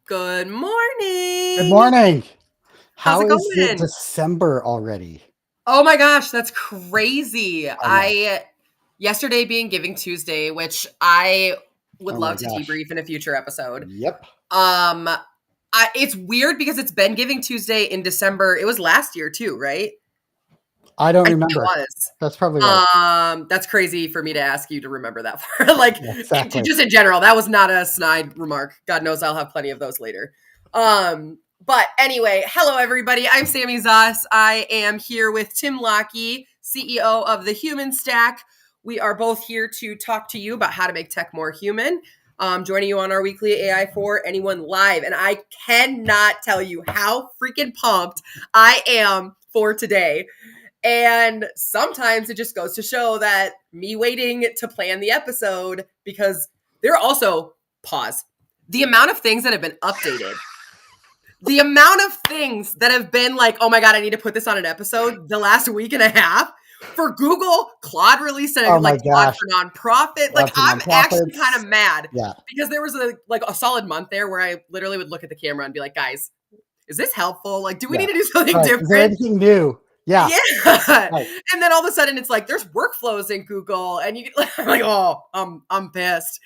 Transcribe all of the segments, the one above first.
Good Good morning. morning. How's it How is it going? December already? Oh my gosh, that's crazy. I know. Yesterday being Giving Tuesday, which I would Oh my love to gosh. debrief in a future episode. Yep. Um it's weird because it's been Giving Tuesday in December. It was last year too, right? I don't I think remember. it was. That's probably right. That's crazy for me to ask you to remember that far. Like Yeah, exactly. just in general, that was not a snide remark. God knows I'll have plenty of those later. But anyway, hello everybody. I'm Sammy Zoss. I am here with Tim Lockey, CEO of the Human Stack. We are both here to talk to you about how to make tech more human. Joining you on our weekly AI4AnyoneLIVE. And I cannot tell you how freaking pumped I am for today. And sometimes it just goes to show that me waiting to plan the episode, because there are also, pause, the amount of things that have been updated, the amount of things that have been like, oh my God, I need to put this on an episode the last week and a half. For Google, Claude released Oh my like Claude gosh. for nonprofit. Like Lots of I'm actually kind nonprofits. of mad Yeah. because there was a solid month there where I literally would look at the camera and be like, guys, is this helpful? Like, do we Yeah. need to do something Right. Is there different? anything new? Yeah. Yeah. Right. And then all of a sudden it's like there's workflows in Google and you I'm like, oh, I'm pissed.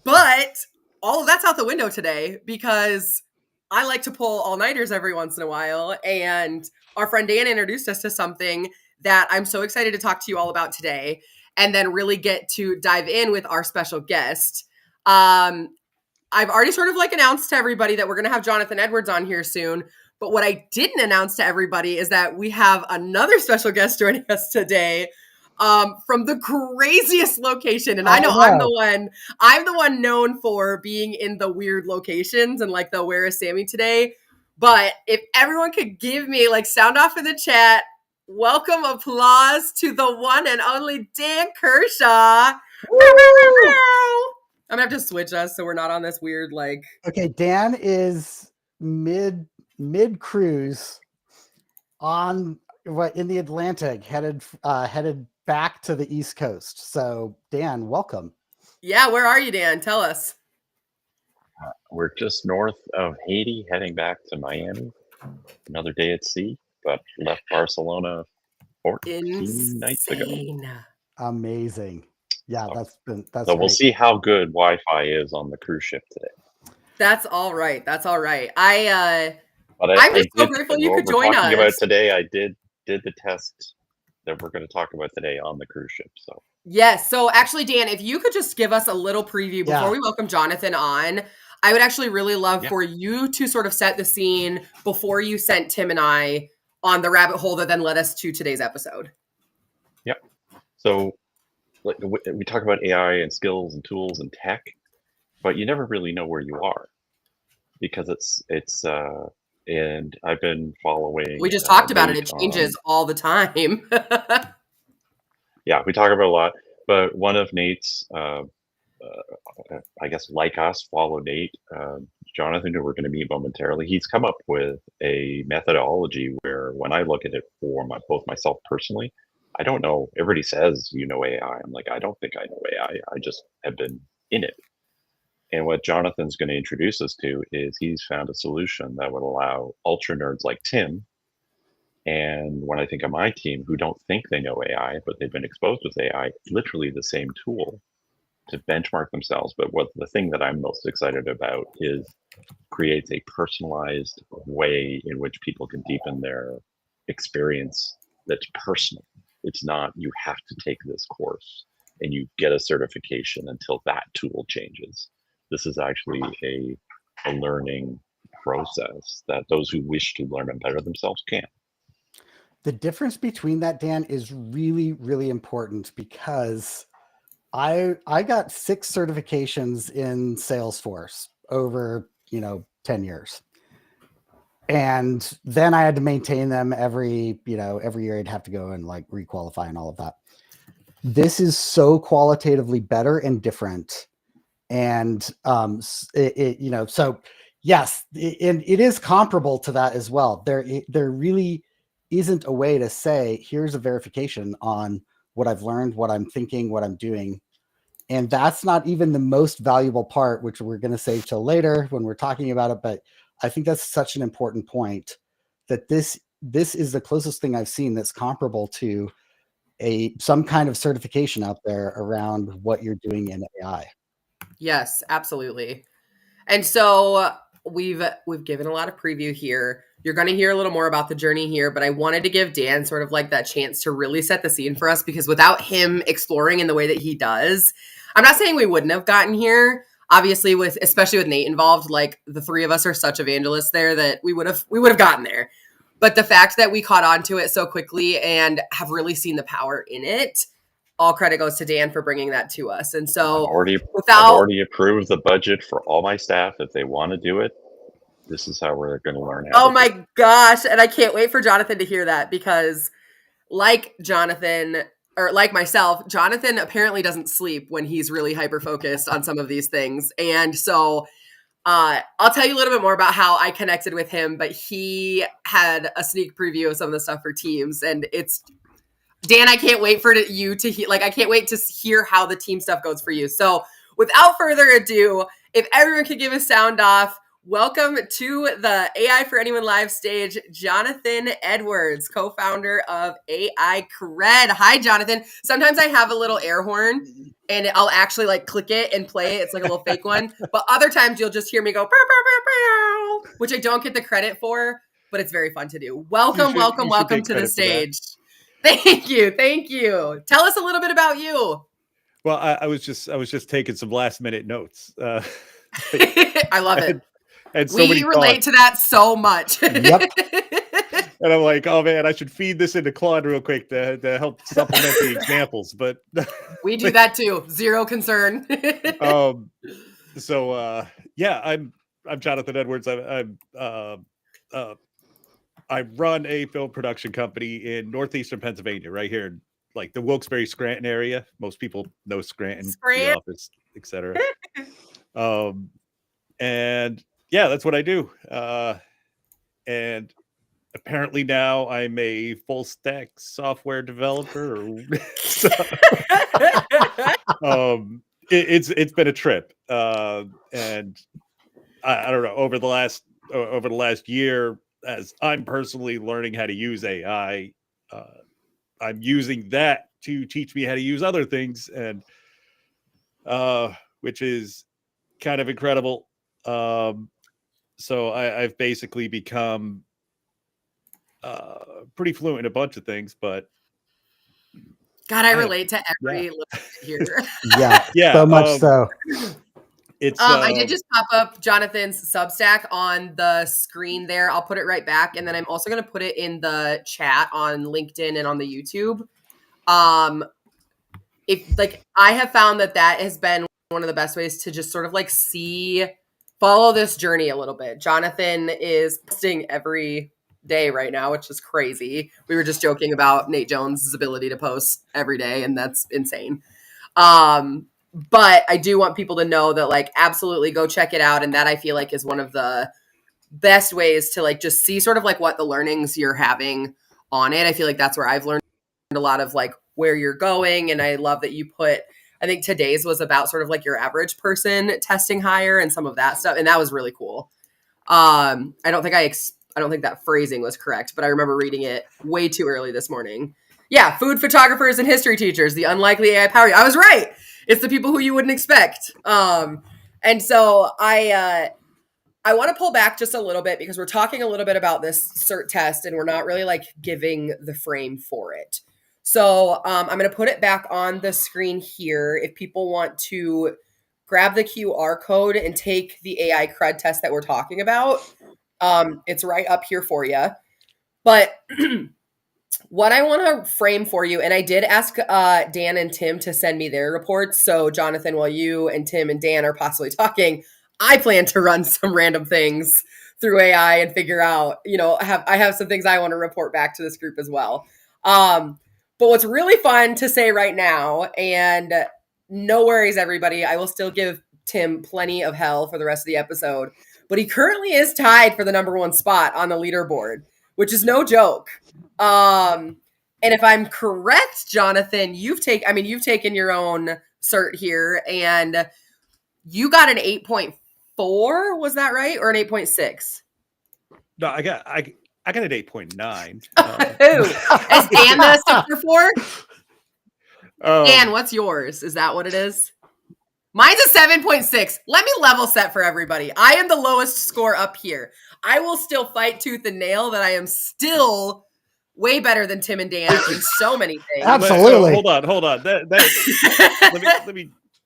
But all of that's out the window today because I like to pull all-nighters every once in a while. And our friend Dan introduced us to something that I'm so excited to talk to you all about today and then really get to dive in with our special guest. I've already sort of like announced to everybody that we're going to have Jonathan Edwards on here soon. But what I didn't announce to everybody is that we have another special guest joining us today from the craziest location. And I I know know. I'm the one known for being in the weird locations and like the where is Sammy today. But if everyone could give me like sound off in the chat, welcome applause to the one and only Dan Kershaw. Woo! I'm gonna have to switch us so we're not on this weird like. Okay, Dan is mid cruise on what in the Atlantic, headed back to the East Coast. So Dan, welcome. Yeah, where are you, Dan? Tell us. We're just north of Haiti, heading back to Miami. Another day at sea, but left Barcelona 14 nights ago. Insane. Amazing. Yeah, that's So we'll great. see how good Wi-Fi is on the cruise ship today. That's all right. That's all right. But I'm just so did grateful you what could we're join talking about us. today. I did the test that we're going to talk about today on the cruise ship. So Yes. So actually, Dan, if you could just give us a little preview before Yeah. we welcome Jonathan on, I would actually really love Yeah. for you to sort of set the scene before you sent Tim and I on the rabbit hole that then led us to today's episode. Yep. So like, we talk about AI and skills and tools and tech, but you never really know where you are because it's and I've been following. We just talked about it. Nate It changes all the time. Yeah, we talk about a lot, but one of Nate's, I guess, like us, follow Nate, Jonathan, who we're going to meet momentarily. He's come up with a methodology where, when I look at it for both myself personally, I don't know. Everybody says you know AI. I'm like, I don't think I know AI. I just have been in it. And what Jonathan's going to introduce us to is he's found a solution that would allow ultra nerds like Tim. And when I think of my team who don't think they know AI, but they've been exposed with AI, it's literally the same tool to benchmark themselves. But what the thing that I'm most excited about is creates a personalized way in which people can deepen their experience that's personal. It's not you have to take this course and you get a certification until that tool changes. This is actually a learning process that those who wish to learn and better themselves can. The difference between that, Dan, is really, really important because I got 6 certifications in Salesforce over 10 years. And then I had to maintain them every year. I'd have to go and like requalify and all of that. This is so qualitatively better and different. And so yes, it is comparable to that as well. There really isn't a way to say, here's a verification on what I've learned, what I'm thinking, what I'm doing. And that's not even the most valuable part, which we're going to save till later when we're talking about it. But I think that's such an important point, that this is the closest thing I've seen that's comparable to some kind of certification out there around what you're doing in AI. Yes, absolutely. And so we've given a lot of preview here. You're going to hear a little more about the journey here, but I wanted to give Dan sort of like that chance to really set the scene for us, because without him exploring in the way that he does, I'm not saying we wouldn't have gotten here. Obviously, especially with Nate involved, like the three of us are such evangelists there that we would have gotten there. But the fact that we caught on to it so quickly and have really seen the power in it, all credit goes to Dan for bringing that to us. And so I've already approved the budget for all my staff. If they want to do it, this is how we're going to learn how. Oh my gosh. And I can't wait for Jonathan to hear that, because like Jonathan, or like myself, Jonathan apparently doesn't sleep when he's really hyper focused on some of these things. And so I'll tell you a little bit more about how I connected with him, but he had a sneak preview of some of the stuff for Teams, and it's Dan, I can't wait for you to hear, I can't wait to hear how the team stuff goes for you. So without further ado, if everyone could give a sound off, welcome to the AI4AnyoneLIVE stage, Jonathan Edwards, co-founder of AI-Cred. Hi, Jonathan. Sometimes I have a little air horn and I'll actually like click it and play it. It's like a little fake one. But other times you'll just hear me go, pow, pow, pow, pow, which I don't get the credit for, but it's very fun to do. Welcome to the stage. Thank you. Tell us a little bit about you. Well, I was just taking some last minute notes. I love it. And so we relate to that so much. Yep. And I'm like, oh man, I should feed this into Claude real quick to help supplement the examples. But we do that too. Zero concern. So yeah, I'm Jonathan Edwards. I run a film production company in northeastern Pennsylvania, right here in like the Wilkes-Barre, Scranton area. Most people know Scranton, The Office, etc. And yeah, that's what I do. And apparently now I'm a full stack software developer. It's been a trip, and I don't know, over the last year, as I'm personally learning how to use AI, I'm using that to teach me how to use other things, and which is kind of incredible. So I've basically become pretty fluent in a bunch of things, but God, I relate to every little bit here. Yeah, so much so. It's I did just pop up Jonathan's Substack on the screen there. I'll put it right back, and then I'm also going to put it in the chat on LinkedIn and on the YouTube. If like I have found that has been one of the best ways to just sort of like follow this journey a little bit. Jonathan is posting every day right now, which is crazy. We were just joking about Nate Jones's ability to post every day, and that's insane. But I do want people to know that like absolutely go check it out, and that I feel like is one of the best ways to like just see sort of like what the learnings you're having on it. I feel like that's where I've learned a lot of like where you're going, and I love that you put, I think today's was about sort of like your average person testing higher and some of that stuff, and that was really cool. I don't think that phrasing was correct, but I remember reading it way too early this morning. Yeah, food photographers and history teachers, the unlikely AI power. I was right. It's the people who you wouldn't expect. And so I want to pull back just a little bit, because we're talking a little bit about this cert test and we're not really like giving the frame for it. So I'm going to put it back on the screen here. If people want to grab the QR code and take the AI-Cred test that we're talking about, it's right up here for you. But what I want to frame for you, and I did ask Dan and Tim to send me their reports. So Jonathan, while you and Tim and Dan are possibly talking, I plan to run some random things through AI and figure out, I have some things I want to report back to this group as well. But what's really fun to say right now, and no worries, everybody, I will still give Tim plenty of hell for the rest of the episode, but he currently is tied for the #1 spot on the leaderboard, which is no joke. And if I'm correct, Jonathan, you've taken your own cert here, and you got an 8.4. Was that right, or an 8.6? No, I got an 8.9. Who? Is Dan the super 4? Dan, Um, what's yours? Is that what it is? Mine's a 7.6. Let me level set for everybody. I am the lowest score up here. I will still fight tooth and nail that I am still way better than Tim and Dan in so many things. Absolutely. hold on.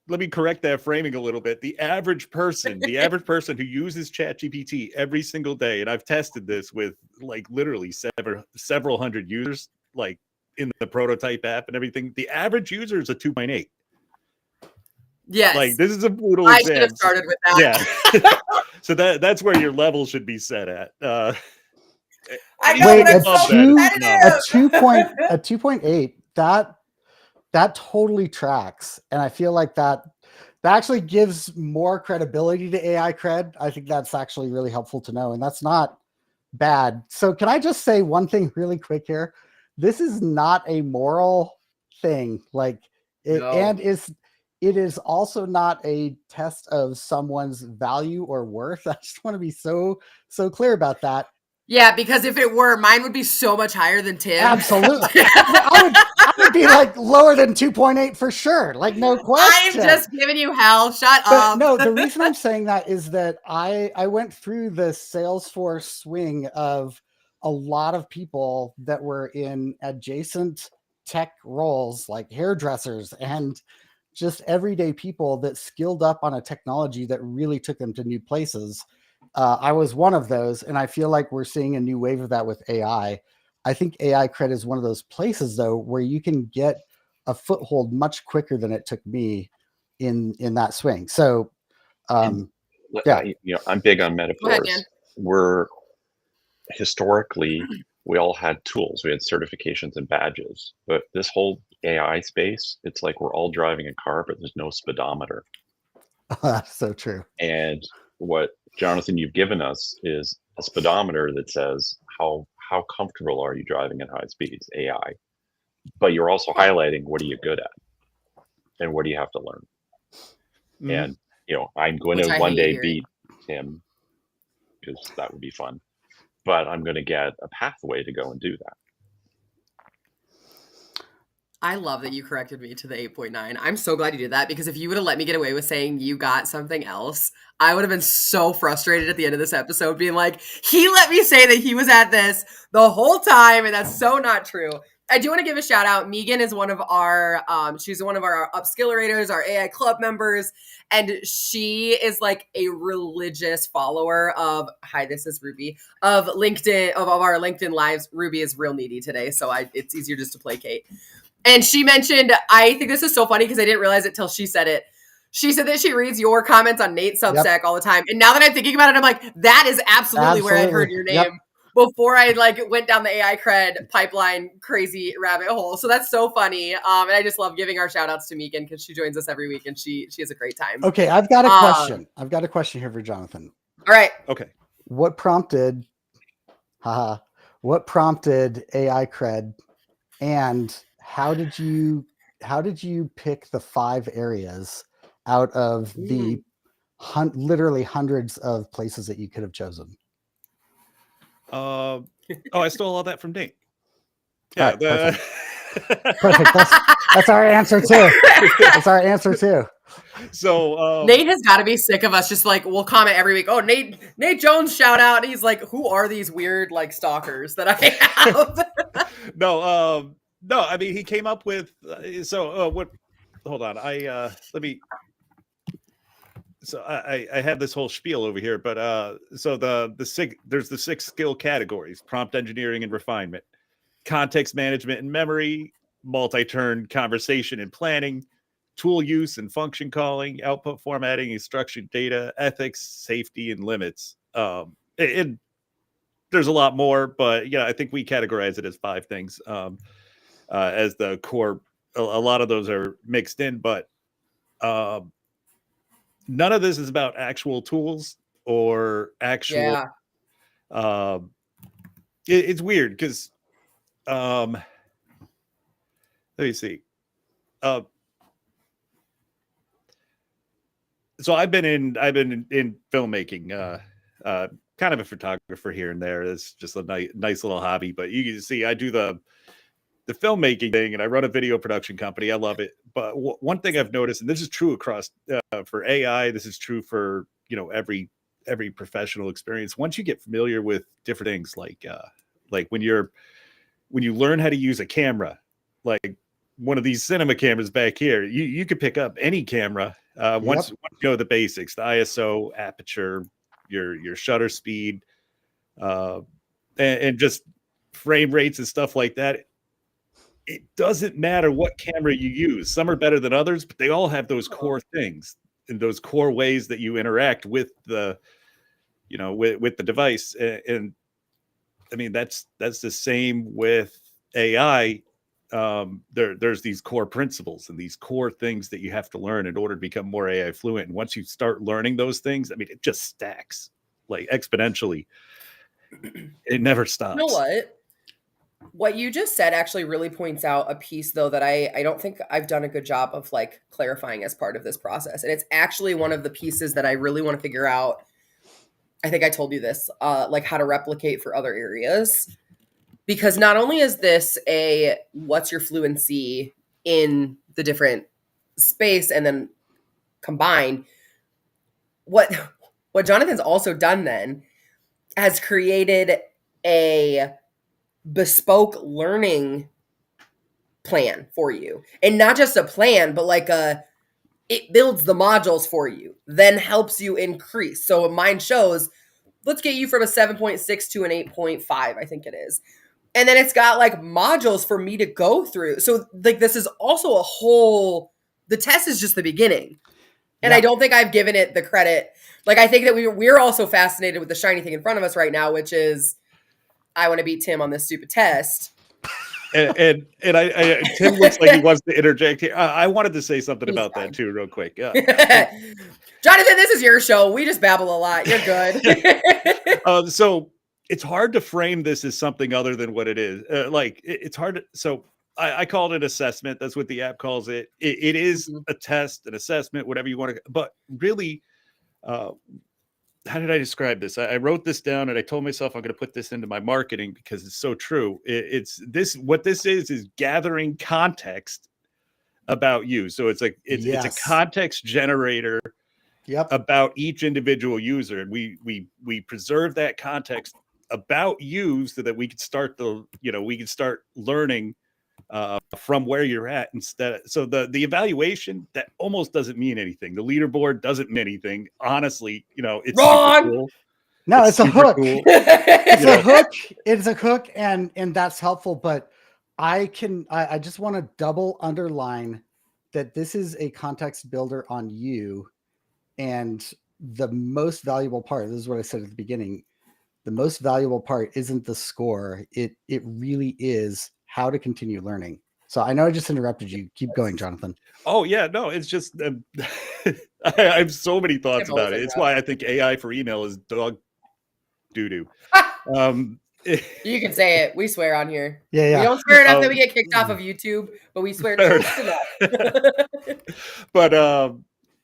Let me correct that framing a little bit. The average person who uses ChatGPT every single day, and I've tested this with like literally several hundred users, like in the prototype app and everything. The average user is a 2.8. Yes. Like, this is a brutal I exam. should have started with that. Yeah. So that's where your level should be set at. I know, Wait, but I'm so competitive. a 2.8, that totally tracks. And I feel like that actually gives more credibility to AI cred. I think that's actually really helpful to know. And that's not bad. So can I just say one thing really quick here? This is not a moral thing. Like it, No. and it is also not a test of someone's value or worth. I just want to be so clear about that. Yeah, because if it were, mine would be so much higher than Tim. Absolutely. I would be like lower than 2.8 for sure. Like, no question. I'm just giving you hell. Shut But up. no, the reason I'm saying that is that I went through the Salesforce swing of a lot of people that were in adjacent tech roles like hairdressers and just everyday people that skilled up on a technology that really took them to new places. I was one of those, and I feel like we're seeing a new wave of that with AI. I think AI cred is one of those places, though, where you can get a foothold much quicker than it took me in that swing. So, yeah, I'm big on Go ahead, metaphors. Dan. We're historically, we all had tools, we had certifications and badges, but this whole AI space, it's like we're all driving a car, but there's no speedometer. that's so true. And what, Jonathan, you've given us is a speedometer that says how comfortable are you driving at high speeds, AI. But you're also highlighting what are you good at and what do you have to learn. And I'm going to one day beat Tim, because that would be fun. But I'm going to get a pathway to go and do that. I love that you corrected me to the 8.9. I'm so glad you did that, because if you would have let me get away with saying you got something else, I would have been so frustrated at the end of this episode being like, he let me say that he was at this the whole time, and that's so not true. I do want to give a shout out. Megan is one of our, she's one of our upskillerators, our AI club members, and she is like a religious follower of, hi, this is Ruby, of LinkedIn, of our LinkedIn lives. Ruby is real needy today, so it's easier just to placate. And she mentioned, I think this is so funny because I didn't realize it till she said it. She said that she reads your comments on Nate Substack all the time. And now that I'm thinking about it, I'm like, that is absolutely where I'd heard your name before I went down the AI cred pipeline crazy rabbit hole. So that's so funny. And I just love giving our shout outs to Megan because she joins us every week and she has a great time. Okay, I've got a question. I've got a question here for Jonathan. All right. Okay. What prompted AI cred, and how did you pick the 5 areas out of the literally hundreds of places that you could have chosen? I stole all that from Nate. Yeah, right, perfect. That's our answer too. That's our answer too. So Nate has got to be sick of us. Just we'll comment every week. Oh, Nate Jones shout out. And he's like, who are these weird stalkers that I have? No, I mean, he came up with what? Hold on, I have this whole spiel over here, but so there's the 6 skill categories: prompt engineering and refinement, context management and memory, multi-turn conversation and planning, tool use and function calling, output formatting and structured data, ethics, safety, and limits. There's a lot more, but I think we categorize it as 5 things as the core. A lot of those are mixed in, but none of this is about actual tools or actual. It's weird because let me see. so I've been in filmmaking, kind of a photographer here and there. It's just a nice little hobby, but you can see I do the filmmaking thing, and I run a video production company. I love it. But one thing I've noticed, and this is true across for AI, this is true for every professional experience. Once you get familiar with different things, like when you learn how to use a camera, like one of these cinema cameras back here, you could pick up any camera once you know the basics, the ISO, aperture, your shutter speed, and just frame rates and stuff like that. It doesn't matter what camera you use. Some are better than others, but they all have those core things and those core ways that you interact with the, with the device. And I mean, that's the same with AI. There's these core principles and these core things that you have to learn in order to become more AI fluent. And once you start learning those things, I mean, it just stacks like exponentially. It never stops. You know what you just said actually really points out a piece, though, that I don't think I've done a good job of like clarifying as part of this process. And it's actually one of the pieces that I really want to figure out. I think I told you this, like how to replicate for other areas. Because not only is this what's your fluency in the different space and then combined, what Jonathan's also done then has created a bespoke learning plan for you. And not just a plan, but like it builds the modules for you, then helps you increase. So mine shows, let's get you from a 7.6 to an 8.5, I think it is. And then it's got like modules for me to go through. So like this is also the test is just the beginning. And I don't think I've given it the credit. Like I think that we're also fascinated with the shiny thing in front of us right now, which is I want to beat Tim on this stupid test. And Tim looks like he wants to interject here. I wanted to say something about that too, real quick. Jonathan, this is your show. We just babble a lot. You're good. So it's hard to frame this as something other than what it is. It's hard to. So I call it an assessment. That's what the app calls it. It is a test, an assessment, whatever you want to. But really, how did I describe this? I wrote this down and I told myself I'm going to put this into my marketing because it's so true. It's this. What this is gathering context about you. So it's like it's a context generator about each individual user, and we preserve that context about you so that we could start learning from where you're at instead. So the evaluation, that almost doesn't mean anything. The leaderboard doesn't mean anything. Honestly, it's wrong. Super cool. No, it's a hook. Cool. It's a hook. It's a hook, and that's helpful. But I just want to double underline that this is a context builder on you, and the most valuable part. This is what I said at the beginning. The most valuable part isn't the score. It really is how to continue learning. So I know I just interrupted you. Keep going, Jonathan. Oh yeah, no, it's just I have so many thoughts about it. It's why I think AI for email is dog doo-doo. You can say it. We swear on here. Yeah. We don't swear enough that we get kicked off of YouTube, but we swear just enough. But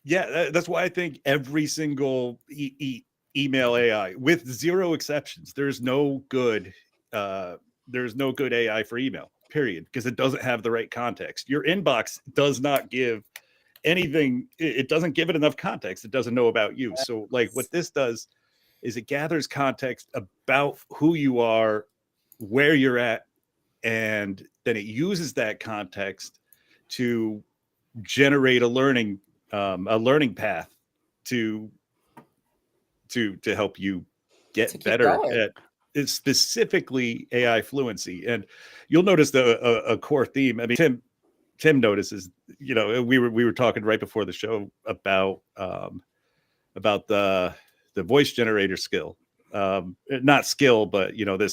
that's why I think every single email AI, with zero exceptions, there's no good AI for email, period, because it doesn't have the right context. Your inbox does not give anything. It doesn't give it enough context. It doesn't know about you. So like what this does is it gathers context about who you are, where you're at, and then it uses that context to generate a learning path to help you get better at specifically AI fluency. And you'll notice a core theme. I mean, Tim notices, we were talking right before the show about the voice generator skill, not skill, but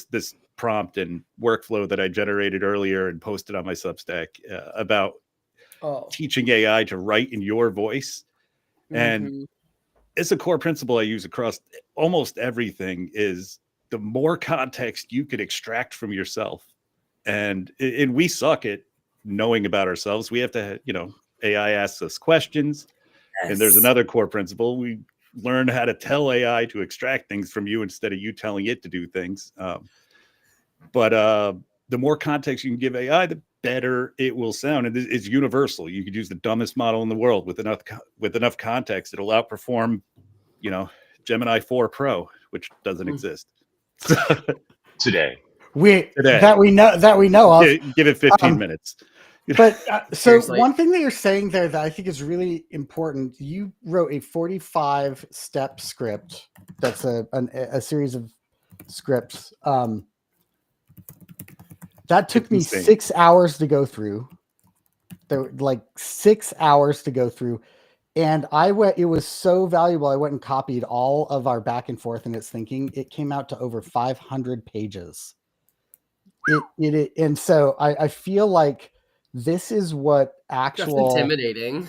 this prompt and workflow that I generated earlier and posted on my Substack about teaching AI to write in your voice. And it's a core principle I use across almost everything, is the more context you could extract from yourself. And we suck at knowing about ourselves. We have to, AI asks us questions. And there's Yes. another core principle. We learn how to tell AI to extract things from you instead of you telling it to do things. But the more context you can give AI, the better it will sound. And it's universal. You could use the dumbest model in the world with enough context. It'll outperform, Gemini 4 Pro, which doesn't exist Today. That we know of. Give it 15 minutes. But so Seriously. one thing that you're saying there that I think is really important, you wrote a 45-step script. That's a series of scripts. That took me 6 hours to go through. There were like 6 hours to go through. And it was so valuable. I went and copied all of our back and forth in its thinking. It came out to over 500 pages. And so I feel like this is what actual. That's intimidating.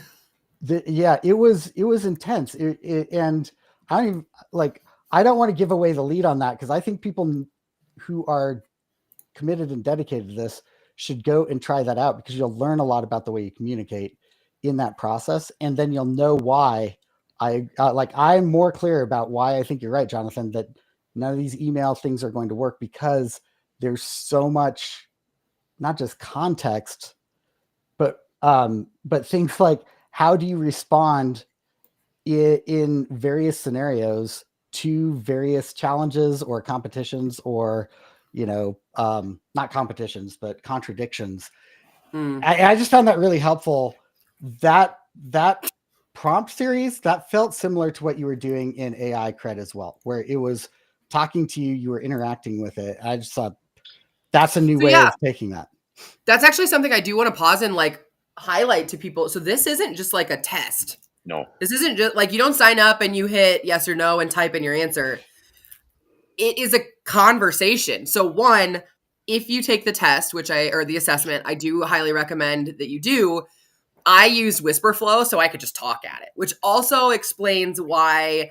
It was intense. And I don't even, I don't want to give away the lead on that, because I think people who are committed and dedicated to this should go and try that out, because you'll learn a lot about the way you communicate in that process, and then you'll know why I'm more clear about why I think you're right, Jonathan, that none of these email things are going to work, because there's so much, not just context, but things like, how do you respond in various scenarios to various challenges or competitions, or not competitions, but contradictions. I just found that really helpful. That prompt series, that felt similar to what you were doing in AI-Cred as well, where it was talking to you, you were interacting with it. I just thought that's a new way of taking that. That's actually something I do want to pause and highlight to people. So this isn't just like a test. No. This isn't just like you don't sign up and you hit yes or no and type in your answer. It is a conversation. So one, if you take the test, or the assessment, I do highly recommend that you do. I used Whisper Flow so I could just talk at it, which also explains why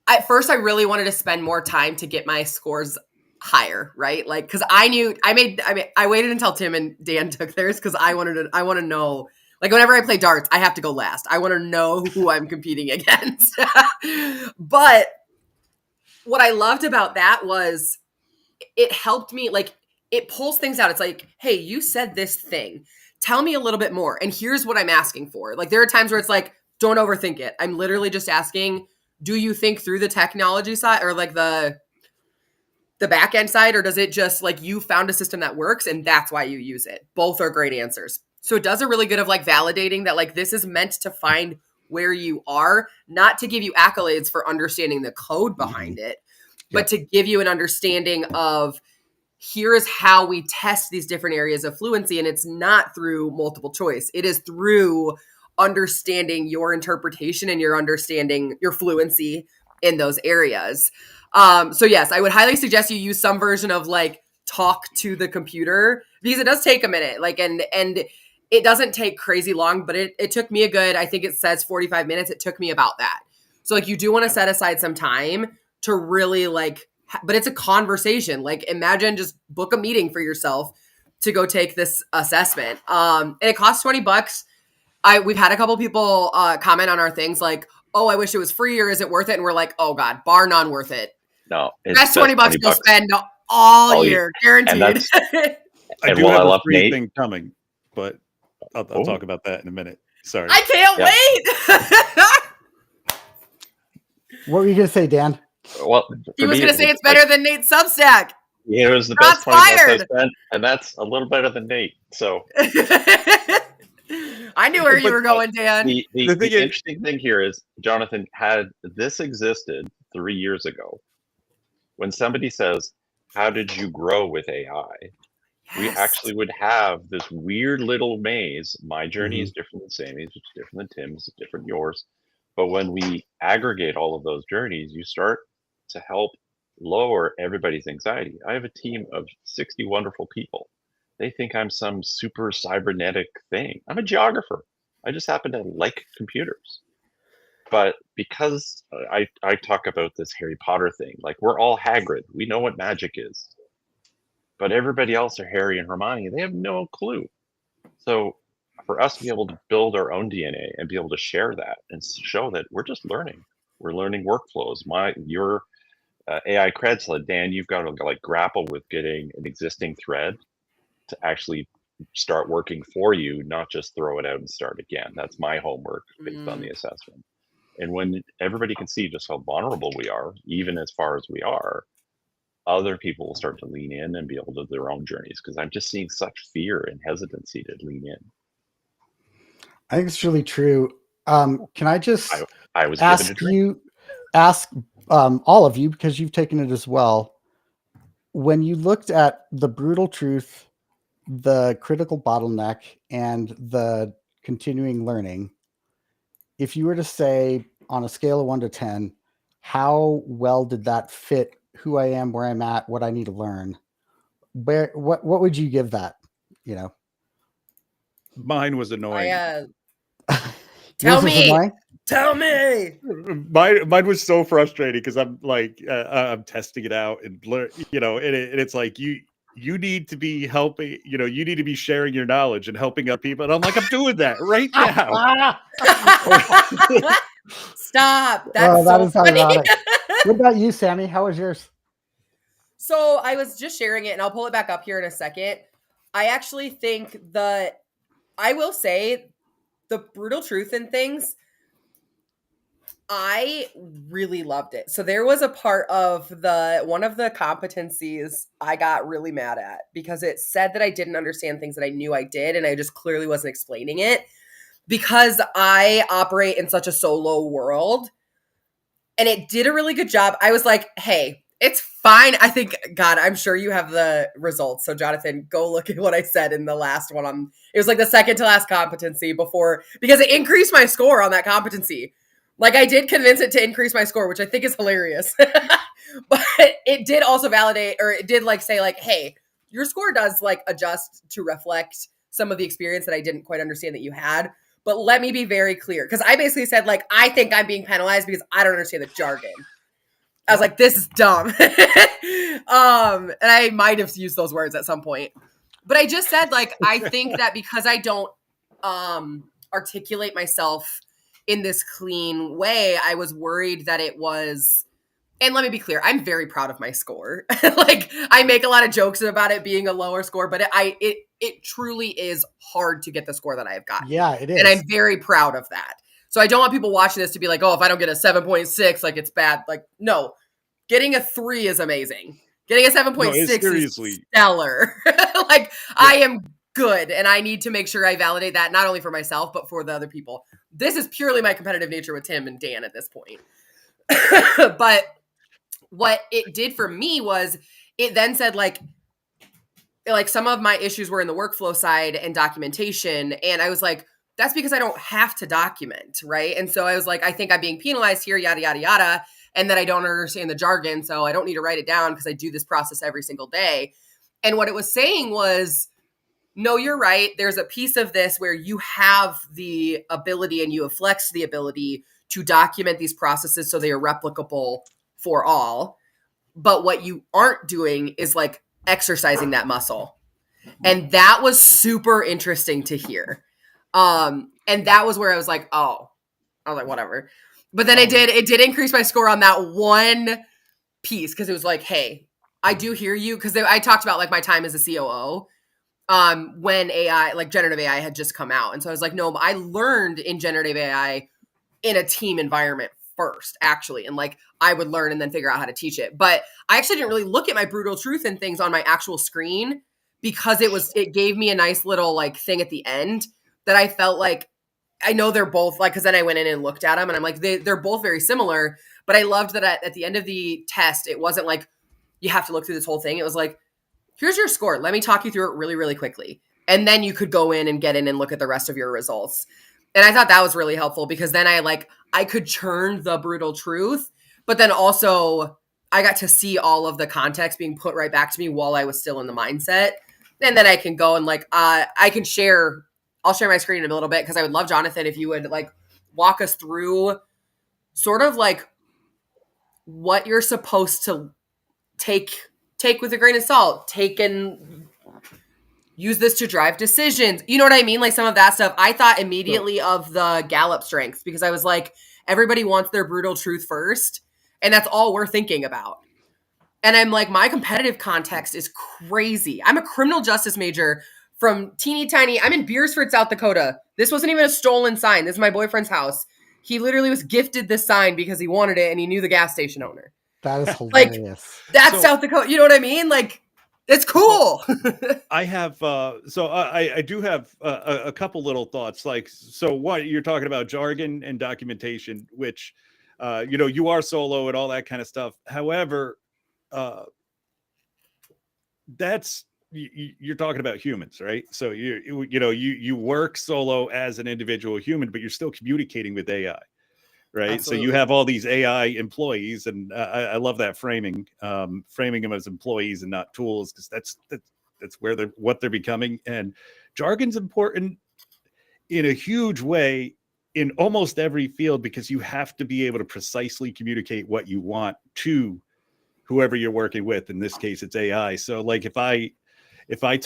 at first I really wanted to spend more time to get my scores higher, right? Because I waited until Tim and Dan took theirs, because I want to know, whenever I play darts, I have to go last. I want to know who I'm competing against. But what I loved about that was it helped me, it pulls things out. It's like, hey, you said this thing. Tell me a little bit more. And here's what I'm asking for. There are times where it's like, don't overthink it. I'm literally just asking, do you think through the technology side, or the back end side, or does it just you found a system that works and that's why you use it? Both are great answers. So it does a really good of validating that this is meant to find where you are, not to give you accolades for understanding the code behind it, but to give you an understanding of, here is how we test these different areas of fluency. And it's not through multiple choice. It is through understanding your interpretation and your understanding your fluency in those areas. So yes, I would highly suggest you use some version of talk to the computer, because it does take a minute, and it doesn't take crazy long, but it took me I think it says 45 minutes. It took me about that. So you do want to set aside some time to really but it's a conversation. Imagine just book a meeting for yourself to go take this assessment. And it costs $20. We've had a couple people comment on our things oh, I wish it was free, or is it worth it? And we're like, oh God, bar none worth it. No, it's that's $20 you'll spend all year, guaranteed. I do have a free thing coming, but I'll talk about that in a minute. Sorry. I can't wait. What were you going to say, Dan? Well, he was going to say it's better than Nate's Substack. It was the best $20 I spent, and that's a little better than Nate. So I knew where you were going, Dan. The interesting thing here is, Jonathan, had this existed 3 years ago, when somebody says, how did you grow with AI? Yes. We actually would have this weird little maze. My journey is different than Sammy's, which is different than Tim's, it's different than yours. But when we aggregate all of those journeys, you start to help lower everybody's anxiety. I have a team of 60 wonderful people. They think I'm some super cybernetic thing. I'm a geographer. I just happen to like computers. But because I talk about this Harry Potter thing, we're all Hagrid. We know what magic is. But everybody else are Harry and Hermione. They have no clue. So for us to be able to build our own DNA and be able to share that and show that we're just learning. We're learning workflows. Your AI cred sled, Dan, you've got to like grapple with getting an existing thread to actually start working for you, not just throw it out and start again. That's my homework based on the assessment. And when everybody can see just how vulnerable we are, even as far as we are, other people will start to lean in and be able to do their own journeys, because I'm just seeing such fear and hesitancy to lean in. I think it's really true. Can I just I was ask all of you, because you've taken it as well, when you looked at the brutal truth, the critical bottleneck, and the continuing learning, if you were to say on a scale of 1 to 10, how well did that fit who I am, where I'm at, what I need to learn? What would you give that? You know, Mine was annoying. Tell me. Mine was so frustrating because I'm like, I'm testing it out and it's like you need to be helping, you need to be sharing your knowledge and helping other people. And I'm like, I'm doing that right now. Stop. That's so funny. Ironic. What about you, Sammy? How was yours? So I was just sharing it, and I'll pull it back up here in a second. I actually think I will say the brutal truth in things, I really loved it. So there was a part of one of the competencies I got really mad at because it said that I didn't understand things that I knew I did, and I just clearly wasn't explaining it because I operate in such a solo world. And it did a really good job. I was like, hey, it's fine. I think, God, I'm sure you have the results. So Jonathan, go look at what I said in the last one. It was like the second to last competency because it increased my score on that competency. Like I did convince it to increase my score, which I think is hilarious. But it did also validate, or it did like say like, hey, your score does like adjust to reflect some of the experience that I didn't quite understand that you had. But let me be very clear, because I basically said, like, I think I'm being penalized because I don't understand the jargon. I was like, this is dumb. And I might have used those words at some point. But I just said, like, I think that because I don't articulate myself in this clean way, I was worried that it was... And let me be clear, I'm very proud of my score. Like, I make a lot of jokes about it being a lower score, but it truly is hard to get the score that I've gotten. Yeah, it is. And I'm very proud of that. So I don't want people watching this to be like, oh, if I don't get a 7.6, like it's bad. Like, no, getting a 3 is amazing. Getting a 7.6 is stellar. Like, yeah. I am good. And I need to make sure I validate that not only for myself, but for the other people. This is purely my competitive nature with Tim and Dan at this point. But what it did for me was it then said like some of my issues were in the workflow side and documentation. And I was like, that's because I don't have to document, right? And so I was like, I think I'm being penalized here, yada, yada, yada. And then I don't understand the jargon, so I don't need to write it down because I do this process every single day. And what it was saying was, no, you're right. There's a piece of this where you have the ability and you have flexed the ability to document these processes so they are replicable for all. But what you aren't doing is like exercising that muscle. And that was super interesting to hear. And that was where I was like, oh, I was like, whatever. But then it did increase my score on that one piece. Cause it was like, hey, I do hear you. Cause I talked about like my time as a COO, when AI, like generative AI had just come out. And so I was like, no, I learned in generative AI in a team environment first, actually. And like, I would learn and then figure out how to teach it. But I actually didn't really look at my brutal truth and things on my actual screen because it gave me a nice little like thing at the end that I felt like, I know they're both like, cause then I went in and looked at them and I'm like, they're both very similar, but I loved that at the end of the test, it wasn't like, you have to look through this whole thing. It was like, here's your score. Let me talk you through it really, really quickly. And then you could go in and get in and look at the rest of your results. And I thought that was really helpful because then I could churn the brutal truth, but then also I got to see all of the context being put right back to me while I was still in the mindset. And then I can go and like, I'll share my screen in a little bit because I would love, Jonathan, if you would like walk us through sort of like what you're supposed to take with a grain of salt, take and use this to drive decisions. You know what I mean? Like some of that stuff. I thought immediately of the Gallup strengths because I was like, everybody wants their brutal truth first. And that's all we're thinking about. And I'm like, my competitive context is crazy. I'm a criminal justice major from teeny tiny. I'm in Beersford, South Dakota. This wasn't even a stolen sign. This is my boyfriend's house. He literally was gifted this sign because he wanted it and he knew the gas station owner. That is Like, hilarious. that's South Dakota. You know what I mean? Like, it's cool. I have, I do have a couple little thoughts. Like, so what you're talking about jargon and documentation, which, you are solo and all that kind of stuff. However, that's you're talking about humans, right? So you work solo as an individual human, but you're still communicating with AI, right? Absolutely. So you have all these AI employees, and I love that framing them as employees and not tools, because that's where what they're becoming. And jargon's important in a huge way in almost every field, because you have to be able to precisely communicate what you want to whoever you're working with. In this case, it's AI. So like if I if I'm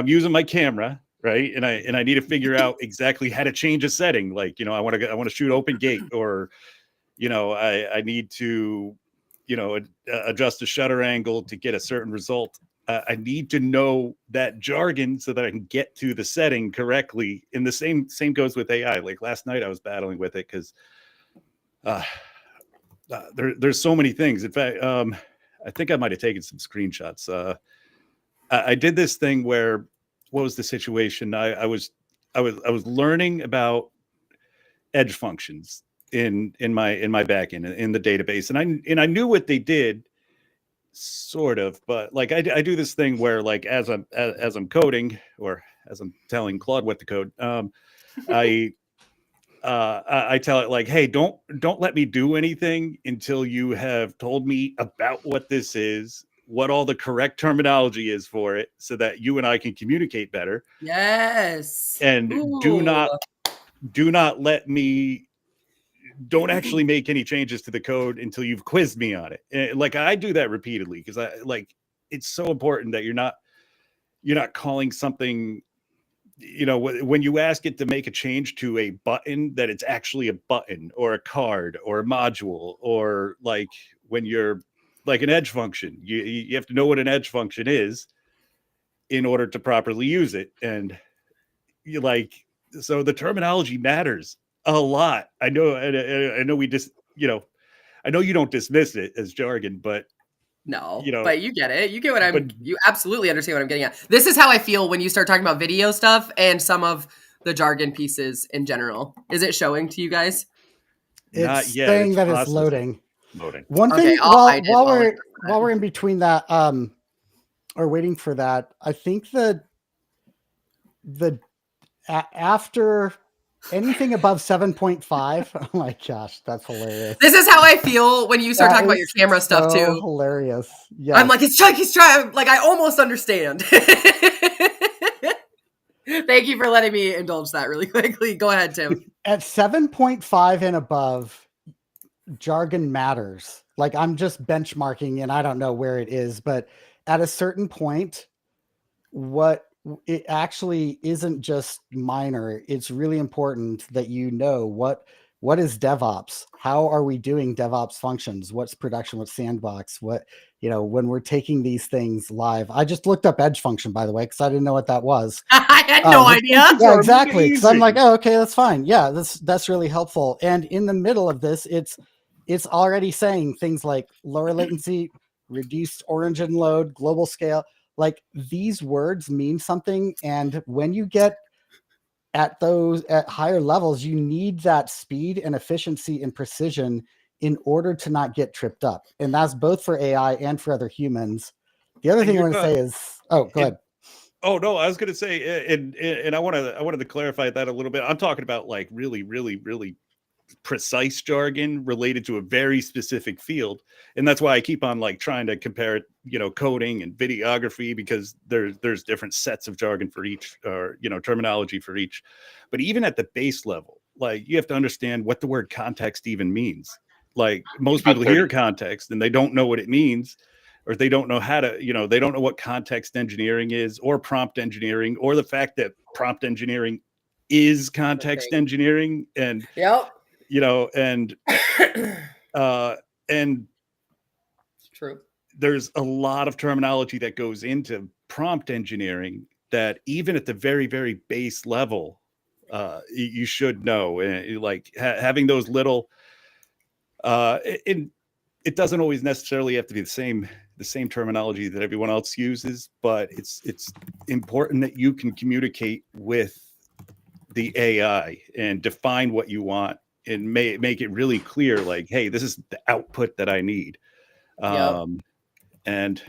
using my camera, right, and I need to figure out exactly how to change a setting, like, I want to shoot open gate, or I need to adjust the shutter angle to get a certain result. I need to know that jargon so that I can get to the setting correctly. And the same goes with AI. Like last night I was battling with it because there's so many things. In fact, I think I might have taken some screenshots. I did this thing where, what was the situation? I was learning about edge functions in my backend in the database, and I knew what they did, sort of, but like I do this thing where, like, as I'm coding, or as I'm telling Claude what to code, I tell it, like, hey, don't let me do anything until you have told me about what this is, what all the correct terminology is for it, so that you and I can communicate better. Yes. And Ooh. do not let me, don't actually make any changes to the code until you've quizzed me on it. And, like, I do that repeatedly because it's so important that you're not calling something, when you ask it to make a change to a button, that it's actually a button or a card or a module, or like when you're like an edge function, you have to know what an edge function is in order to properly use it. And so the terminology matters a lot. I know we just, I know you don't dismiss it as jargon, but no, but you get it. You get what you absolutely understand what I'm getting at. This is how I feel when you start talking about video stuff and some of the jargon pieces in general. Is it showing to you guys? It's saying that it's loading. One thing, while we're in between that, or waiting for that, I think after anything above 7.5, oh my gosh, that's hilarious. This is how I feel when you start talking about your camera stuff too. Hilarious. Yeah. I'm like, he's trying. Like, I almost understand. Thank you for letting me indulge that really quickly. Go ahead, Tim. At 7.5 and above, jargon matters. Like, I'm just benchmarking, and I don't know where it is, but at a certain point, it actually isn't just minor. It's really important that what is DevOps? How are we doing DevOps functions? What's production? What's sandbox? When we're taking these things live. I just looked up edge function, by the way, because I didn't know what that was. I had no idea. Yeah, exactly. Because I'm like, oh, okay, that's fine. Yeah, that's really helpful. And in the middle of this, it's already saying things like lower latency, reduced origin load, global scale. Like, these words mean something, and when you get at higher levels, you need that speed and efficiency and precision in order to not get tripped up. And that's both for AI and for other humans. The other thing I want to say is, go ahead. Oh no, I was going to say, and I wanted to clarify that a little bit. I'm talking about, like, really, really, really precise jargon related to a very specific field, and that's why I keep on, like, trying to compare it, coding and videography, because there's different sets of jargon for each, or terminology for each. But even at the base level, like, you have to understand what the word context even means. Like, most people hear context and they don't know what it means. or they don't know how to, they don't know what context engineering is, or prompt engineering, or the fact that prompt engineering is context engineering. And, Yep. And True. There's a lot of terminology that goes into prompt engineering that even at the very, very base level, you should know. And like having those little, it doesn't always necessarily have to be the same terminology that everyone else uses, but it's important that you can communicate with the AI and define what you want and make it really clear, like, hey, this is the output that I need. Yep. And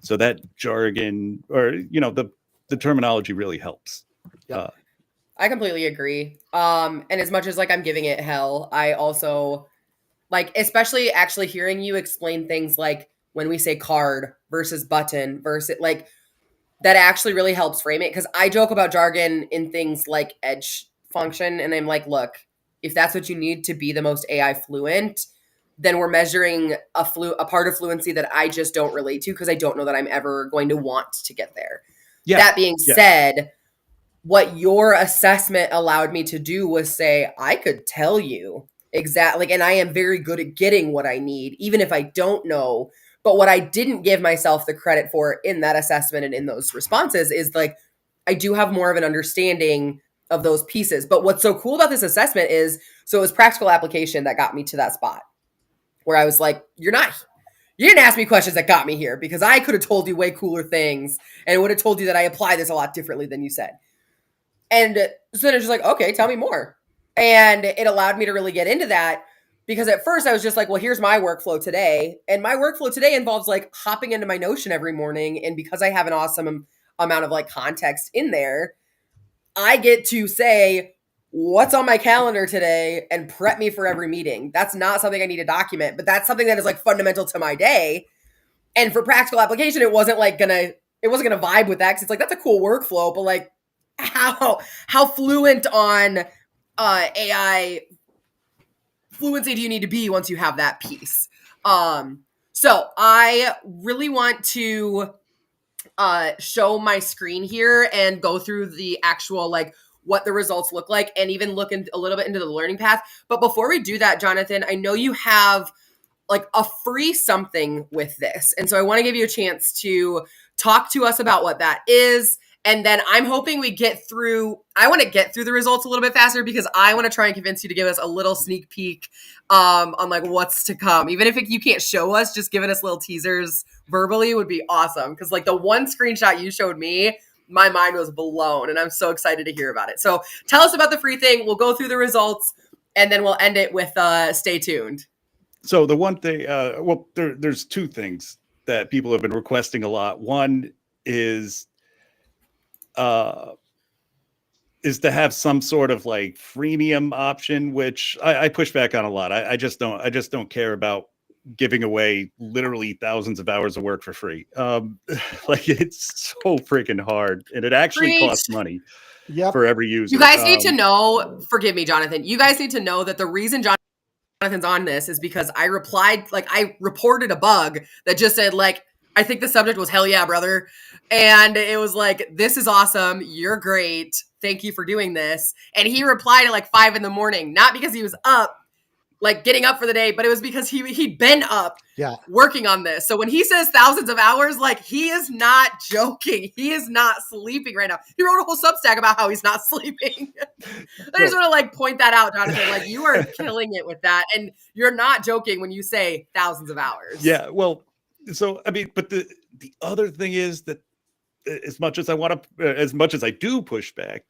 so that jargon, or the terminology really helps. Yep. I completely agree. And as much as like I'm giving it hell, I also like, especially actually hearing you explain things like when we say card versus button versus like, that actually really helps frame it. Because I joke about jargon in things like edge function, and I'm like, look, if that's what you need to be the most AI fluent, then we're measuring a part of fluency that I just don't relate to, because I don't know that I'm ever going to want to get there. Yeah. That being said, what your assessment allowed me to do was say, I could tell you exactly, and I am very good at getting what I need, even if I don't know. But what I didn't give myself the credit for in that assessment and in those responses is like, I do have more of an understanding of those pieces. But what's so cool about this assessment is, so it was practical application that got me to that spot where I was like, you didn't ask me questions that got me here, because I could have told you way cooler things and would have told you that I apply this a lot differently than you said. And so then it's just like, okay, tell me more. And it allowed me to really get into that, because at first I was just like, well, here's my workflow today. And my workflow today involves like hopping into my Notion every morning. And because I have an awesome amount of like context in there, I get to say what's on my calendar today and prep me for every meeting. That's not something I need to document, but that's something that is like fundamental to my day. And for practical application, it wasn't gonna vibe with that, because it's like, that's a cool workflow, but like, how fluent on AI fluency do you need to be once you have that piece? So I really want to show my screen here and go through the actual like what the results look like, and even look a little bit into the learning path. But before we do that, Jonathan, I know you have like a free something with this. And so I want to give you a chance to talk to us about what that is. And then I'm hoping I want to get through the results a little bit faster, because I want to try and convince you to give us a little sneak peek on like what's to come. Even if you can't show us, just giving us little teasers verbally would be awesome. Because like the one screenshot you showed me, my mind was blown, and I'm so excited to hear about it. So tell us about the free thing. We'll go through the results, and then we'll end it with stay tuned. So the one thing, there's two things that people have been requesting a lot. One is to have some sort of like freemium option, which I push back on a lot. I just don't care about giving away literally thousands of hours of work for free. Like, it's so freaking hard, and it actually costs money for every user. You guys need to know, forgive me, Jonathan, you guys need to know that the reason Jonathan's on this is because I reported a bug that just said like, I think the subject was hell yeah, brother. And it was like, this is awesome. You're great. Thank you for doing this. And he replied at like 5 a.m, not because he was up, like getting up for the day, but it was because he'd been up working on this. So when he says thousands of hours, like, he is not joking. He is not sleeping right now. He wrote a whole Substack about how he's not sleeping. I just want to like point that out, Jonathan. Like, you are killing it with that. And you're not joking when you say thousands of hours. Yeah. Well, so, I mean, but the other thing is that as much as I do push back,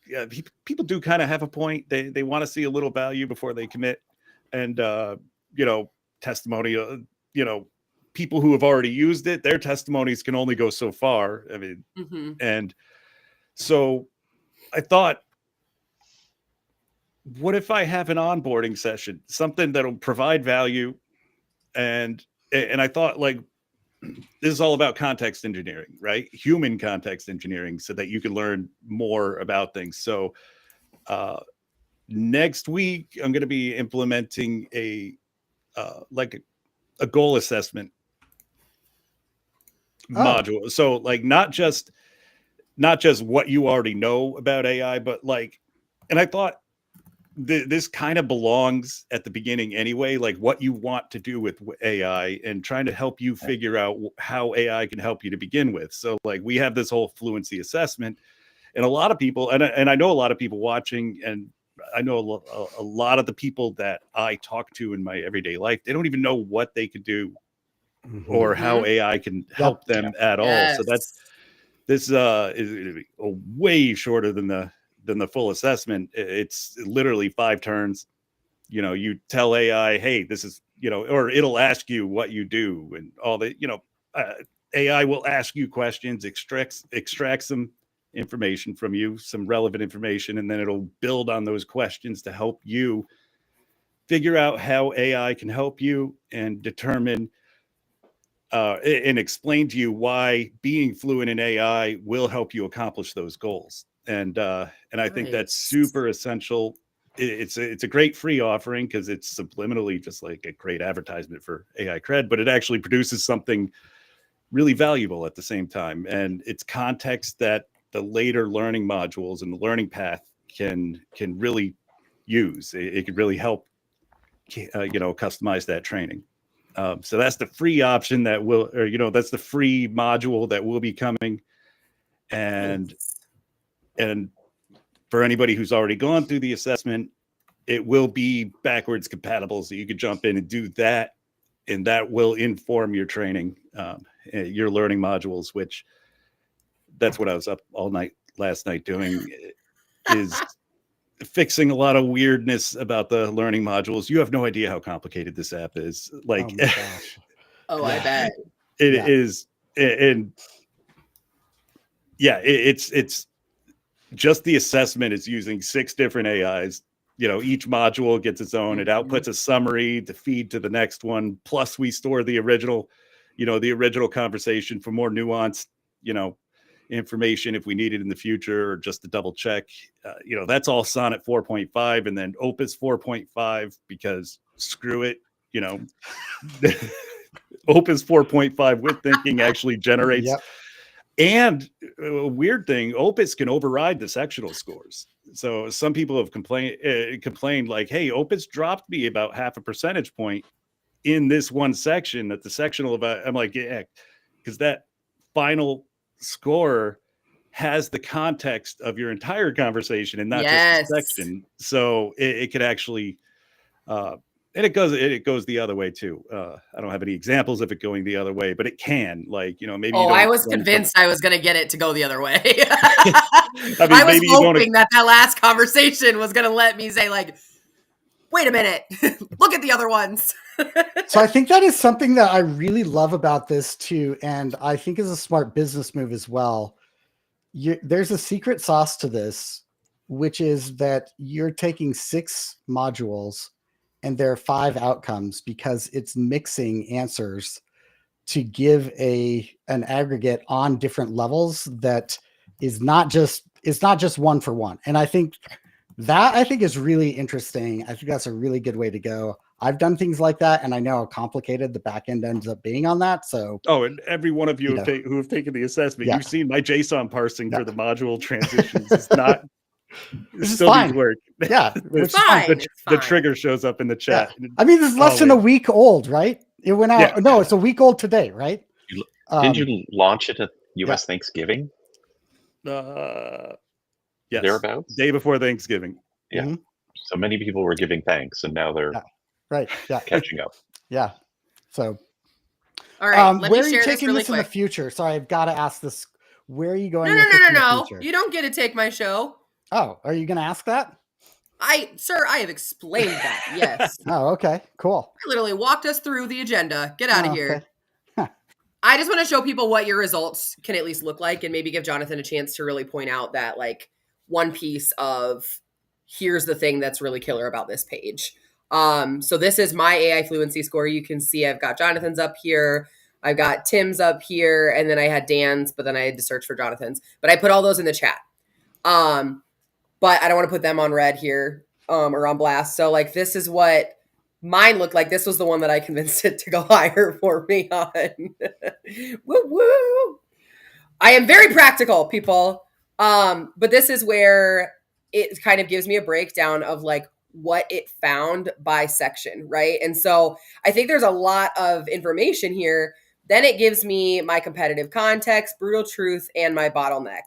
people do kind of have a point. They want to see a little value before they commit. And, testimony, people who have already used it, their testimonies can only go so far. I mean, and so I thought, what if I have an onboarding session, something that'll provide value? And I thought, like, this is all about context engineering, right? Human context engineering, so that you can learn more about things. So next week, I'm going to be implementing a goal assessment module. So like not just what you already know about AI, but like, and I thought this kind of belongs at the beginning anyway, like what you want to do with AI and trying to help you figure out how AI can help you to begin with. So like we have this whole fluency assessment, and a lot of people, and I know a lot of people watching, and I know a lot of the people that I talk to in my everyday life, they don't even know what they could do or how AI can help them at all. So this is way shorter than the full assessment. It's literally 5 turns. You know, you tell AI, hey, this is, you know, or it'll ask you what you do and all the, you know, AI will ask you questions, extracts some information from you, some relevant information, and then it'll build on those questions to help you figure out how AI can help you and determine and explain to you why being fluent in AI will help you accomplish those goals. And I think that's super essential. It's a great free offering because it's subliminally just like a great advertisement for AI cred, but it actually produces something really valuable at the same time. And it's context that the later learning modules and the learning path can really use. It could really help customize that training. So that's the free option that will, or, you know, that's the free module that will be coming. And for anybody who's already gone through the assessment, it will be backwards compatible. So you could jump in and do that. And that will inform your training, your learning modules, which that's what I was up all night last night doing, is fixing a lot of weirdness about the learning modules. You have no idea how complicated this app is. Like, oh my gosh. I bet it is. And yeah, it's just the assessment is using 6 different AIs. You know, each module gets its own. It outputs a summary to feed to the next one. Plus we store the original conversation for more nuanced, you know, information if we need it in the future, or just to double check. You know, that's all Sonnet 4.5 and then Opus 4.5, because screw it, you know. Opus 4.5 with thinking actually generates. And a weird thing, Opus can override the sectional scores. So some people have complained like, hey, Opus dropped me about 0.5 percentage point in this one section at the sectional about. I'm like, yeah, because that final score has the context of your entire conversation and not just the section. So it could actually, and it goes the other way too. I don't have any examples of it going the other way, but it can. Like, you know, maybe. I was convinced I was going to get it to go the other way. I was hoping that last conversation was going to let me say, like, wait a minute, look at the other ones. So I think that is something that I really love about this too, and I think is a smart business move as well. There's a secret sauce to this, which is that you're taking 6 modules and there are 5 outcomes, because it's mixing answers to give an aggregate on different levels that is not just one for one. And I think is really interesting. I think that's a really good way to go. I've done things like that, and I know how complicated the back end ends up being on that. So, and every one of you who have taken the assessment, you've seen my JSON parsing for the module transitions. It's not. It still needs work. Yeah, it's fine. The trigger shows up in the chat. Yeah. I mean, this is less than a week old, right? It went out. Yeah. No, it's a week old today, right? Did you launch it at U.S. Thanksgiving? Yes. Thereabouts? Day before Thanksgiving. Yeah. Mm-hmm. So many people were giving thanks, and now they're catching up. Yeah. So, all right. Where are you taking this in the future? Sorry, I've got to ask this. Where are you going? No. You don't get to take my show. Oh, are you going to ask that? Sir, I have explained that. Yes. Oh, okay, cool. I literally walked us through the agenda. Get out of here. Okay. I just want to show people what your results can at least look like, and maybe give Jonathan a chance to really point out that, like, one piece of here's the thing that's really killer about this page. So this is my AI fluency score. You can see I've got Jonathan's up here. I've got Tim's up here, and then I had Dan's, but then I had to search for Jonathan's. But I put all those in the chat. But I don't want to put them on red here, or on blast. So, like, this is what Mine looked like this was the one that I convinced it to go higher for me on. Woo woo! I am very practical, people. But this is where it kind of gives me a breakdown of like what it found by section, right? And so I think there's a lot of information here. Then it gives me my competitive context, brutal truth, and my bottleneck.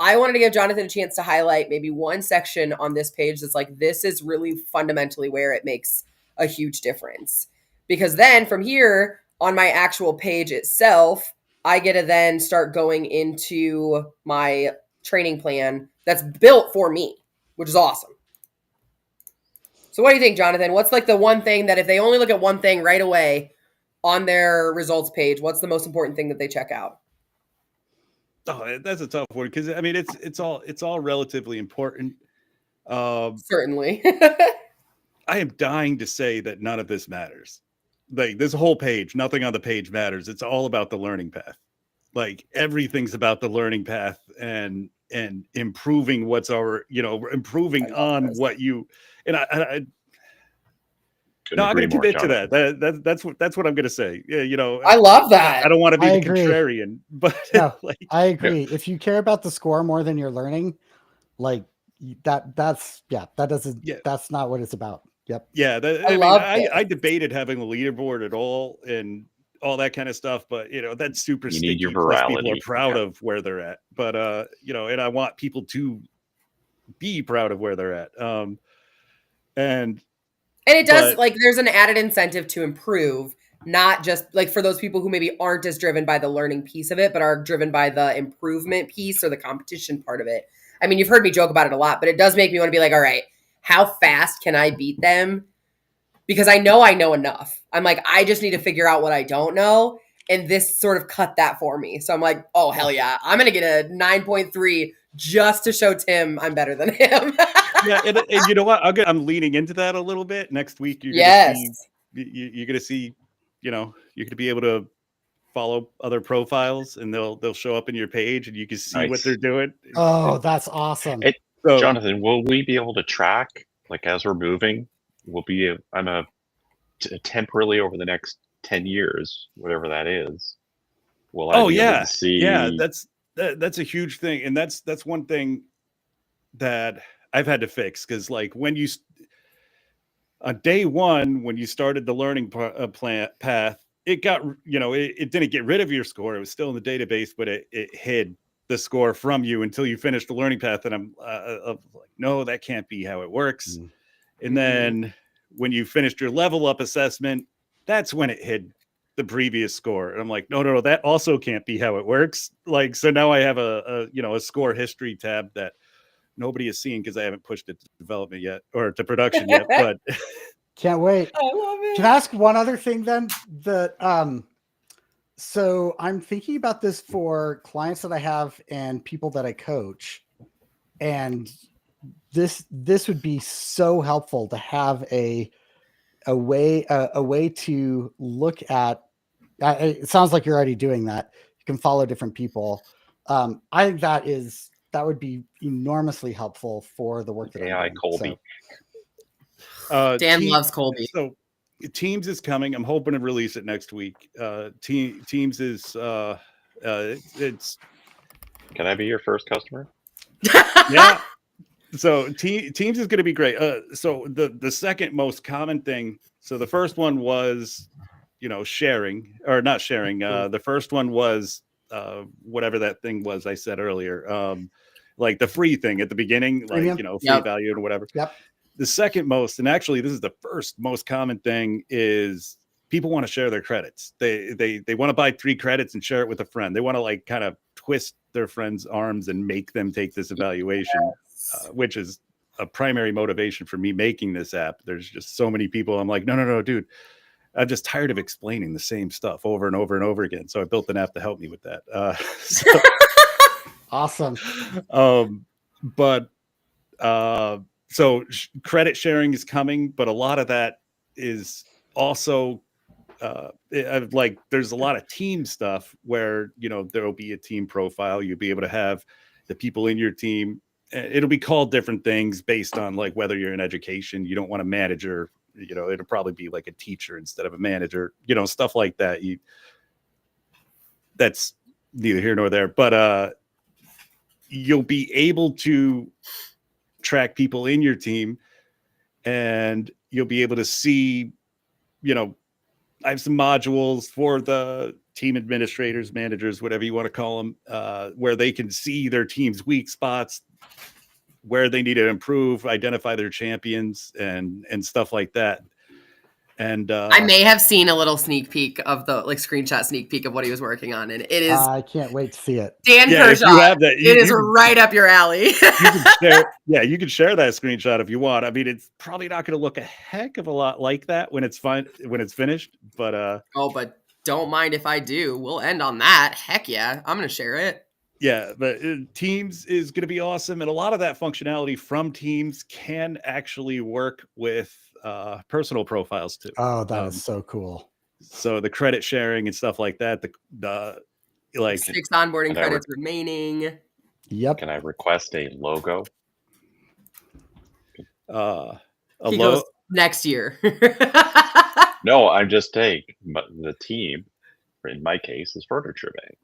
I wanted to give Jonathan a chance to highlight maybe one section on this page that's like, this is really fundamentally where it makes a huge difference. Because then from here on my actual page itself, I get to then start going into my training plan that's built for me, which is awesome. So what do you think, Jonathan? What's like the one thing that if they only look at one thing right away on their results page, what's the most important thing that they check out? Oh, that's a tough one because I mean it's all relatively important. Certainly. I am dying to say that none of this matters. Like this whole page, nothing on the page matters. It's all about the learning path. Like everything's about the learning path and improving what's our, improving on this. what you and I Couldn't I'm agree going to more, commit to Jonathan. that. That's what I'm going to say. Yeah, I love that. I don't want to be I the agree. contrarian, but No, like, I agree. If you care about the score more than you're learning, like that's not what it's about. Yep. yeah, I love this. I debated having a leaderboard at all and all that kind of stuff, but that's super You need your sticky. Plus, people are virality. proud Yeah. of where they're at, but and I want people to be proud of where they're at. And it does like there's an added incentive to improve, not just like for those people who maybe aren't as driven by the learning piece of it, but are driven by the improvement piece or the competition part of it. I mean, you've heard me joke about it a lot, but it does make me want to be like, all right, how fast can I beat them? Because I know enough. I'm like, I just need to figure out what I don't know. And this sort of cut that for me. So I'm like, oh, hell yeah. I'm going to get a 9.3 just to show Tim I'm better than him. Yeah, and you know what? I'm leaning into that a little bit. Next week, you're Yes. going to see, you're going to be able to follow other profiles, and they'll show up in your page, and you can see what Nice. they're doing. Oh, that's awesome. So, Jonathan, will we be able to track, like as we're moving, temporarily over the next 10 years, whatever that is, will I be able to see? Yeah, that's a huge thing. And that's one thing that I've had to fix. Cause like when you, on day one, when you started the learning path, it got, it didn't get rid of your score. It was still in the database, but it hid the score from you until you finished the learning path. And I'm like, no, that can't be how it works. Mm. And then when you finished your level up assessment, that's when it hid the previous score. And I'm like, no, that also can't be how it works. Like, so now I have a score history tab that nobody is seeing because I haven't pushed it to development yet or to production yet, but can't wait. I love it. Can I ask one other thing then? So I'm thinking about this for clients that I have and people that I coach. And this would be so helpful to have a way to look at. It sounds like you're already doing that. You can follow different people. I think that would be enormously helpful for the work that AI I'm doing. Colby. So, Dan loves Colby. So Teams is coming. I'm hoping to release it next week. Teams is it's. Can I be your first customer? Yeah. So Teams is going to be great. So the second most common thing. So the first one was, sharing or not sharing. The first one was whatever that thing was I said earlier. Like the free thing at the beginning, like, free value and whatever. Yep. The second most, and actually this is the first most common thing, is people want to share their credits. They want to buy 3 credits and share it with a friend. They want to like kind of twist their friend's arms and make them take this evaluation, which is a primary motivation for me making this app. There's just so many people. I'm like, no, dude, I'm just tired of explaining the same stuff over and over and over again. So I built an app to help me with that. Awesome. So credit sharing is coming, but a lot of that is also like there's a lot of team stuff where, there'll be a team profile. You'll be able to have the people in your team. It'll be called different things based on like whether you're in education. You don't want a manager it'll probably be like a teacher instead of a manager, stuff like that. That's neither here nor there, but you'll be able to track people in your team, and you'll be able to see, I have some modules for the team administrators, managers, whatever you want to call them, where they can see their team's weak spots, where they need to improve, identify their champions, and stuff like that. And I may have seen a little sneak peek of the screenshot sneak peek of what he was working on, and it is I can't wait to see it. Dan yeah, if Kershaw. you have that, It is right up your alley. You can share that screenshot if you want. I mean, it's probably not going to look a heck of a lot like that when it's finished, but but don't mind if I do. We'll end on that. Heck yeah, I'm gonna share it. Yeah, but Teams is going to be awesome, and a lot of that functionality from Teams can actually work with personal profiles too. Oh, that is so cool. So the credit sharing and stuff like that, the 6 onboarding credits remaining. Yep. Can I request a logo? He goes next year. No, I'm just saying, the team, in my case, is Furniture Bay.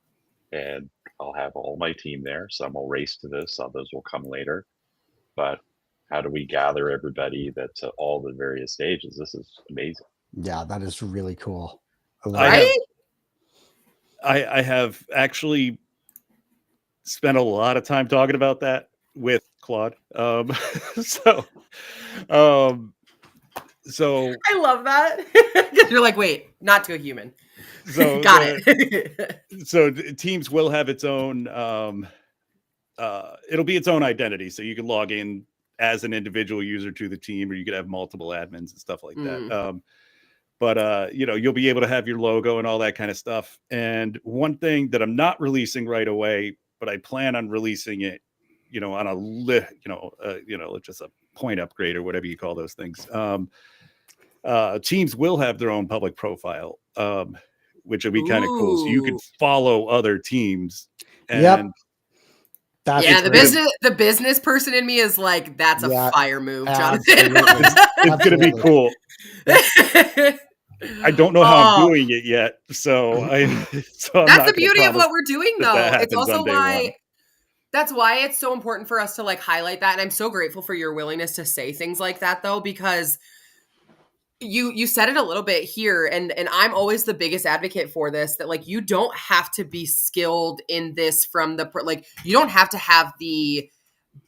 And I'll have all my team there. Some will race to this, others will come later. But how do we gather everybody that's at all the various stages? This is amazing. Yeah, that is really cool. Right? I have actually spent a lot of time talking about that with Claude. So I love that. Because you're like, wait, not to a human. So got it. So Teams will have its own it'll be its own identity. So you can log in as an individual user to the team, or you could have multiple admins and stuff like that. But you'll be able to have your logo and all that kind of stuff. And one thing that I'm not releasing right away, but I plan on releasing it, on just a point upgrade or whatever you call those things. Teams will have their own public profile, which would be kind of cool. So you could follow other teams. And the business person in me is like, that's a fire move, Jonathan. It's going to be cool. I don't know how I'm doing it yet, so that's the beauty of what we're doing, though. It's also why that's why it's so important for us to highlight that, and I'm so grateful for your willingness to say things like that, though, because you said it a little bit here, and I'm always the biggest advocate for this, that you don't have to be skilled in this from the you don't have to have the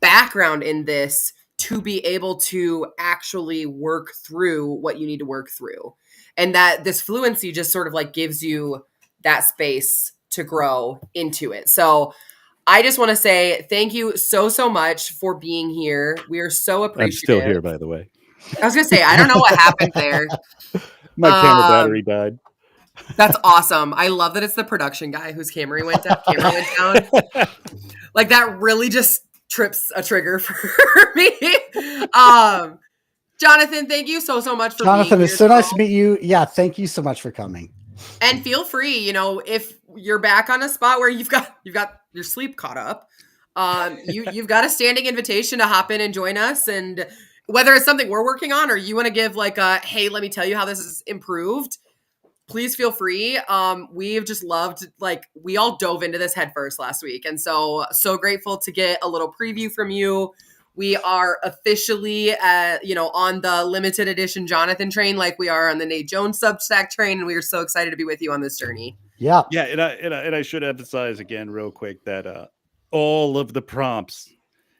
background in this to be able to actually work through what you need to work through. And that this fluency just sort of gives you that space to grow into it. So I just want to say thank you so much for being here. We are so appreciative. I'm still here, by the way. I was going to say, I don't know what happened there. My camera battery died. That's awesome. I love that it's the production guy whose camera went down. That really just trips a trigger for me. Jonathan, thank you so much for Jonathan, being here. it's so nice to meet you. Yeah, thank you so much for coming. And feel free, if you're back on a spot where you've got your sleep caught up, you've got a standing invitation to hop in and join us. And whether it's something we're working on or you want to give hey, let me tell you how this is improved, please feel free. We've just loved, we all dove into this headfirst last week. And so grateful to get a little preview from you. We are officially, on the limited edition Jonathan train, like we are on the Nate Jones Substack train. And we are so excited to be with you on this journey. Yeah. Yeah. And I should emphasize again real quick that all of the prompts,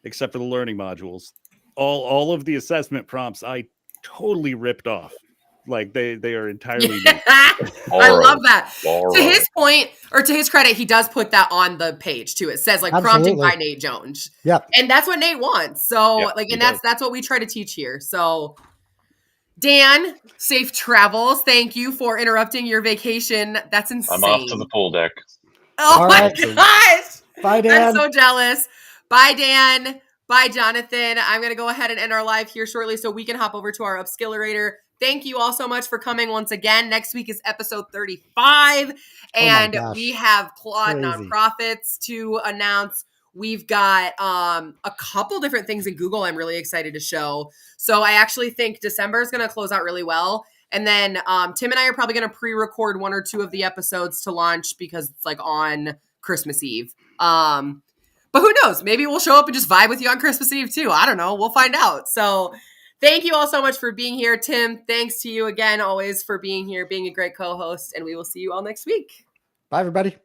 except for the learning modules, all of the assessment prompts, I totally ripped off. They are entirely new. I love that. To his point, or to his credit, he does put that on the page too. It says prompting by Nate Jones. Yep. And that's what Nate wants. So that's what we try to teach here. So Dan, safe travels. Thank you for interrupting your vacation. That's insane. I'm off to the pool deck. Oh my gosh. Bye, Dan. I'm so jealous. Bye, Dan. Bye, Jonathan. I'm going to go ahead and end our live here shortly so we can hop over to our Upskillerator. Thank you all so much for coming once again. Next week is episode 35, and we have Claude Nonprofits to announce. We've got a couple different things in Google I'm really excited to show. So I actually think December is going to close out really well. And then Tim and I are probably going to pre-record 1 or 2 of the episodes to launch because it's like on Christmas Eve. But who knows? Maybe we'll show up and just vibe with you on Christmas Eve too. I don't know. We'll find out. So thank you all so much for being here. Tim, thanks to you again always for being here, being a great co-host, and we will see you all next week. Bye, everybody.